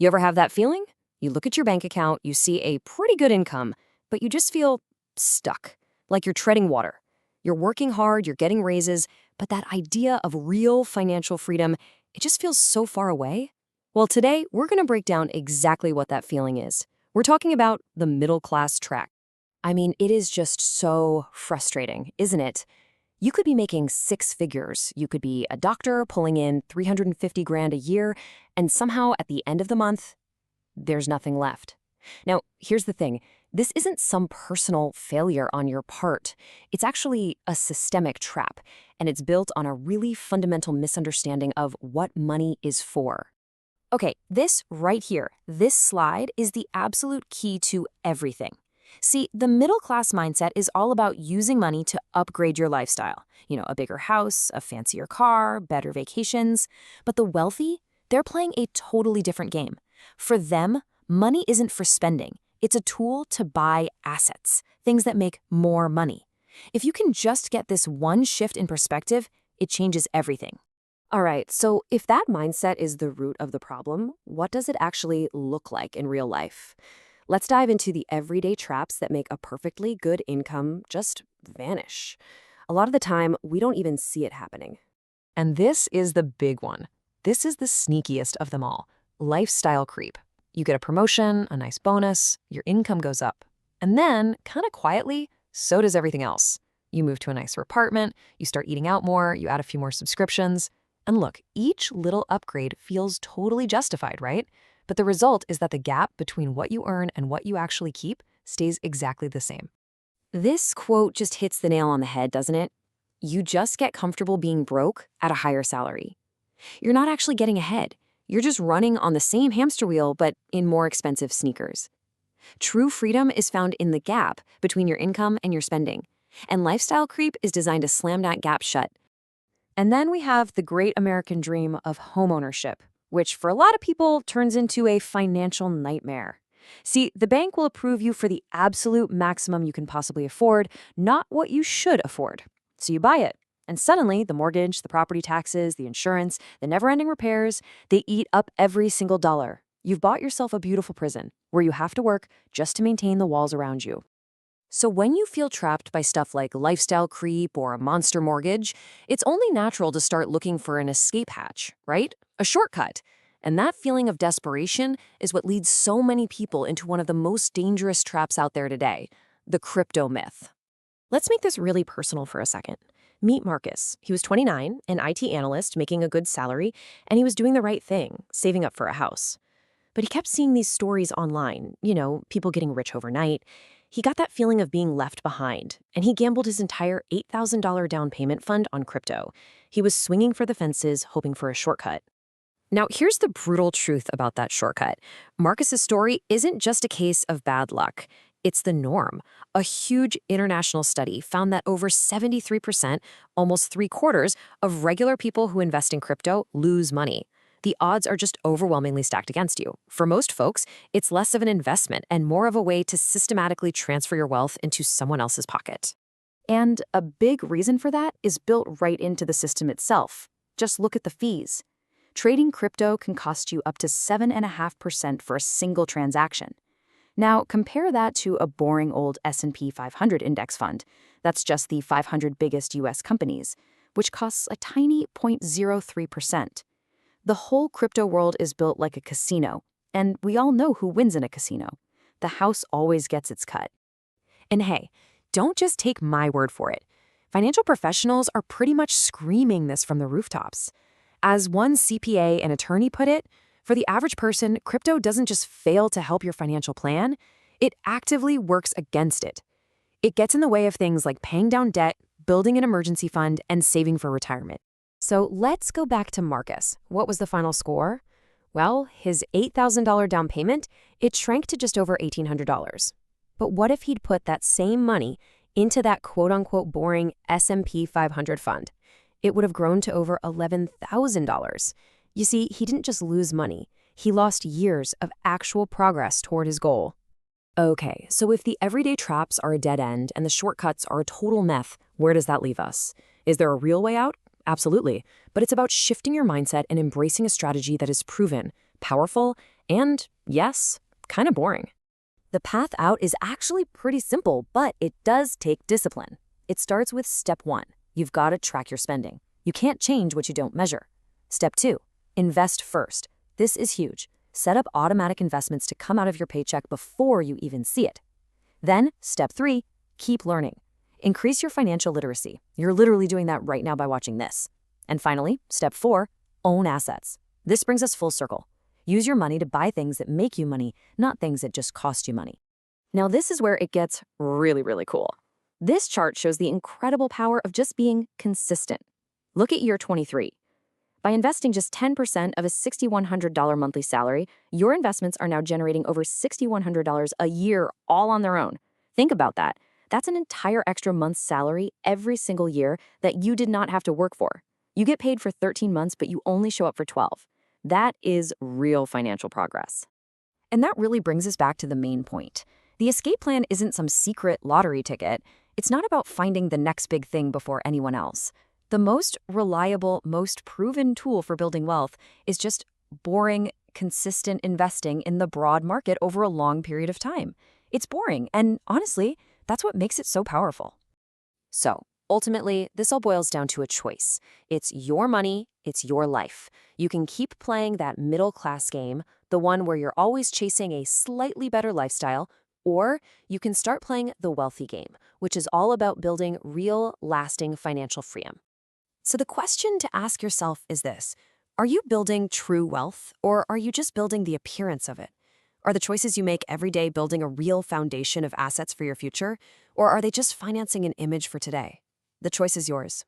You ever have that feeling? You look at your bank account, you see a pretty good income, but you just feel stuck, like you're treading water. You're working hard, you're getting raises, but that idea of real financial freedom, it just feels so far away. Well, today, we're going to break down exactly what that feeling is. We're talking about the middle class track. I mean, it is just so frustrating, isn't it? You could be making six figures. You could be a doctor pulling in 350 grand a year, and somehow at the end of the month, there's nothing left. Now, here's the thing. This isn't some personal failure on your part. It's actually a systemic trap, and it's built on a really fundamental misunderstanding of what money is for. Okay, this right here, this slide is the absolute key to everything. See, the middle-class mindset is all about using money to upgrade your lifestyle. A bigger house, a fancier car, better vacations. But the wealthy, they're playing a totally different game. For them, money isn't for spending. It's a tool to buy assets, things that make more money. If you can just get this one shift in perspective, it changes everything. All right, so if that mindset is the root of the problem, what does it actually look like in real life? Let's dive into the everyday traps that make a perfectly good income just vanish. A lot of the time, we don't even see it happening. And this is the big one. This is the sneakiest of them all. Lifestyle creep. You get a promotion, a nice bonus, your income goes up. And then, kind of quietly, so does everything else. You move to a nicer apartment, you start eating out more, you add a few more subscriptions. And look, each little upgrade feels totally justified, right? But the result is that the gap between what you earn and what you actually keep stays exactly the same. This quote just hits the nail on the head, doesn't it? You just get comfortable being broke at a higher salary. You're not actually getting ahead. You're just running on the same hamster wheel, but in more expensive sneakers. True freedom is found in the gap between your income and your spending. And lifestyle creep is designed to slam that gap shut. And then we have the great American dream of homeownership, which for a lot of people turns into a financial nightmare. See, the bank will approve you for the absolute maximum you can possibly afford, not what you should afford. So you buy it. And suddenly, the mortgage, the property taxes, the insurance, the never-ending repairs, they eat up every single dollar. You've bought yourself a beautiful prison where you have to work just to maintain the walls around you. So when you feel trapped by stuff like lifestyle creep or a monster mortgage, it's only natural to start looking for an escape hatch, right? A shortcut. And that feeling of desperation is what leads so many people into one of the most dangerous traps out there today, the crypto myth. Let's make this really personal for a second. Meet Marcus. He was 29, an IT analyst making a good salary, and he was doing the right thing, saving up for a house. But he kept seeing these stories online, people getting rich overnight. He got that feeling of being left behind, and he gambled his entire $8,000 down payment fund on crypto. He was swinging for the fences, hoping for a shortcut. Now, here's the brutal truth about that shortcut. Marcus's story isn't just a case of bad luck. It's the norm. A huge international study found that over 73%, almost 3/4, of regular people who invest in crypto lose money. The odds are just overwhelmingly stacked against you. For most folks, it's less of an investment and more of a way to systematically transfer your wealth into someone else's pocket. And a big reason for that is built right into the system itself. Just look at the fees. Trading crypto can cost you up to 7.5% for a single transaction. Now, compare that to a boring old S&P 500 index fund. That's just the 500 biggest U.S. companies, which costs a tiny 0.03%. The whole crypto world is built like a casino, and we all know who wins in a casino. The house always gets its cut. And hey, don't just take my word for it. Financial professionals are pretty much screaming this from the rooftops. As one CPA and attorney put it, for the average person, crypto doesn't just fail to help your financial plan, it actively works against it. It gets in the way of things like paying down debt, building an emergency fund, and saving for retirement. So let's go back to Marcus. What was the final score? Well, his $8,000 down payment, it shrank to just over $1,800. But what if he'd put that same money into that quote-unquote boring S&P 500 fund? It would have grown to over $11,000. You see, he didn't just lose money. He lost years of actual progress toward his goal. Okay, so if the everyday traps are a dead end and the shortcuts are a total meth, where does that leave us? Is there a real way out? Absolutely. But it's about shifting your mindset and embracing a strategy that is proven, powerful, And yes, kind of boring. The path out is actually pretty simple, but it does take discipline. It starts with step 1. You've got to track your spending. You can't change what you don't measure. Step 2. Invest first. This is huge. Set up automatic investments to come out of your paycheck before you even see it. Then, step 3, keep learning. Increase your financial literacy. You're literally doing that right now by watching this. And finally, step 4, own assets. This brings us full circle. Use your money to buy things that make you money, not things that just cost you money. Now, this is where it gets really, really cool. This chart shows the incredible power of just being consistent. Look at year 23. By investing just 10% of a $6,100 monthly salary, your investments are now generating over $6,100 a year all on their own. Think about that. That's an entire extra month's salary every single year that you did not have to work for. You get paid for 13 months, but you only show up for 12. That is real financial progress. And that really brings us back to the main point. The escape plan isn't some secret lottery ticket. It's not about finding the next big thing before anyone else. The most reliable, most proven tool for building wealth is just boring, consistent investing in the broad market over a long period of time. It's boring, and honestly, that's what makes it so powerful. So, ultimately, this all boils down to a choice. It's your money, it's your life. You can keep playing that middle-class game, the one where you're always chasing a slightly better lifestyle, or you can start playing the wealthy game, which is all about building real, lasting financial freedom. So the question to ask yourself is this: are you building true wealth, or are you just building the appearance of it? Are the choices you make every day building a real foundation of assets for your future, or are they just financing an image for today? The choice is yours.